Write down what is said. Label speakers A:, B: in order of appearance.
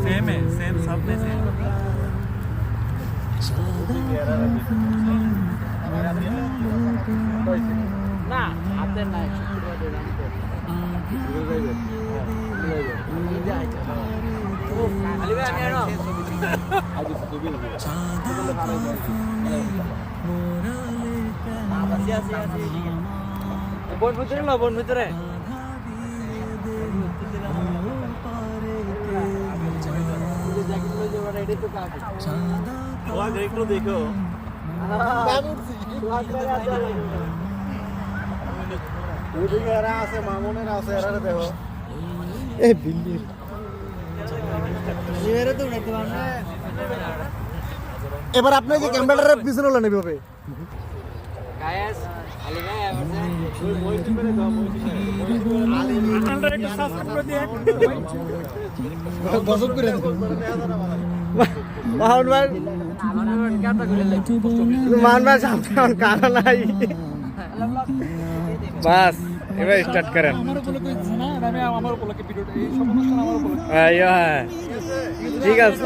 A: Same है, same सब में सेम।
B: না হাতের নাই শুক্রবারে রাখতে খালি ভাই আমি আনো আজ ছবি বন ভিতরে না বন ভিতরে
A: देखो
C: এবার আপনি যে ক্যামেরাটার পিছনে হলো নেবে হবে
B: গায়েস আলী ভাই
C: দর্শক করে মাহন ভাই মাহন ভাই সামনে কানা নাই বাস এবার স্টার্ট করেন ঠিক আছে